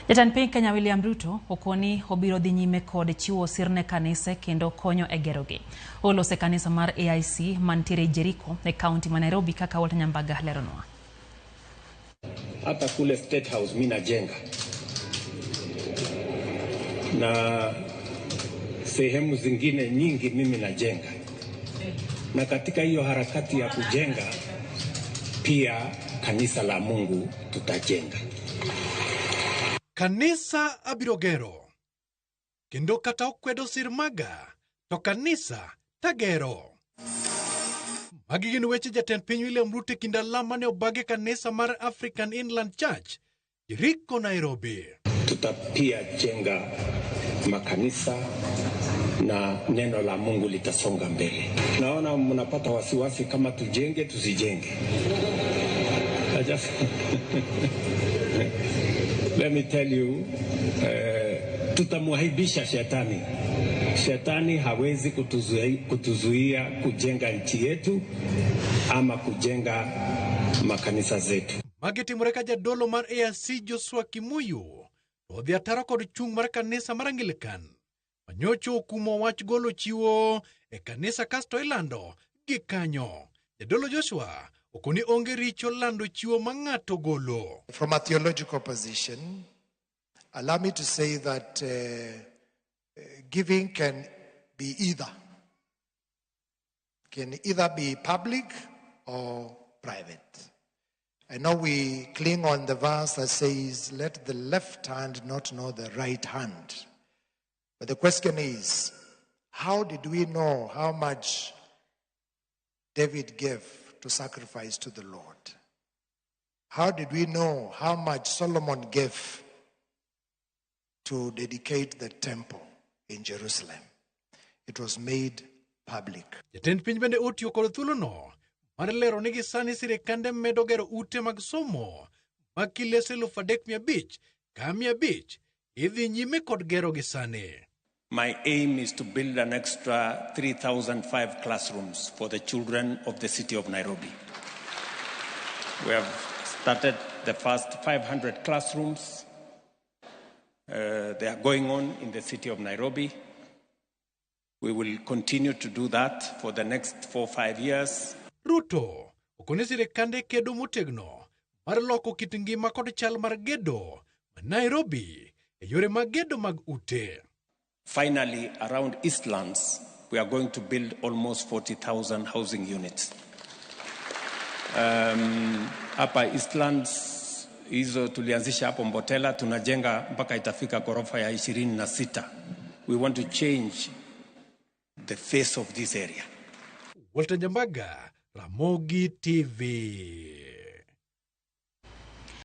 Jatend piny Kenya William Ruto okoni obiro dhi nyime kod chiwo sirne kanise kendo konyo e gerogi. Olose kanisa mar AIC mantiere Jericho e kaunti ma Nairobi kaka Walter Nyambaga leronwa. Hata kule State House mimi najenga. Na sehemu zingine nyingi mimi najenga. Na katika hiyo harakati ya kujenga pia kanisa la Mungu tutajenga. Kanisa abirogero. Kendo kata okwedo sirmaga, to kanisa tagero. Magi gin weche jatend piny William Ruto kinda lama ne obage kanisa mar African Inland Church, Jericho, Nairobi. Tutapia jenga makanisa na neno la Mungu litasonga mbele. Naona mnapata wasiwasi kama tujenge tusijenge. Let me tell you, tutamuhaibisha shetani. Shetani hawezi kutuzuia kujenga nchi yetu ama kujenga makanisa zetu. Mageti mureka jadolo mar AIC Joshua Kimuyu, odhi ataro kod chung mar kanisa mar Anglican. Manyocho kumo wach golo chiwo e kanisa kasto ilando gikanyo. Jadolo Joshua okoni onge richo lando chiwo mangato golo. From a theological position, allow me to say that giving can be either be public or private. I know we cling on the verse that says, let the left hand not know the right hand. But the question is, how did we know how much David gave to sacrifice to the Lord? How did we know how much Solomon gave to dedicate the temple in Jerusalem? It was made public. Jatend piny bende otiyo kod thuolono mar lero ni gisani sirikande medo gero ute mag somo mag kilese 3,500 ka 500 idhi nyime kod gero gisani. My aim is to build an extra 3,005 classrooms for the children of the city of Nairobi. We have started the first 500 classrooms. They are going on in the city of Nairobi. We will continue to do that for the next 4-5 years. Ruto okoni sirikande kedo motegno mar loko kit ngima kod chal mar gedo ma Nairobi e yore mag gedo mag ute. Finally, around Eastlands, we are going to build almost 40,000 housing units. Hapa Eastlands, hizo tulianzisha hapo Mbotela, tunajenga mpaka itafika ghorofa ya 26. We want to change the face of this area. Walter Nyambaga, Ramogi TV.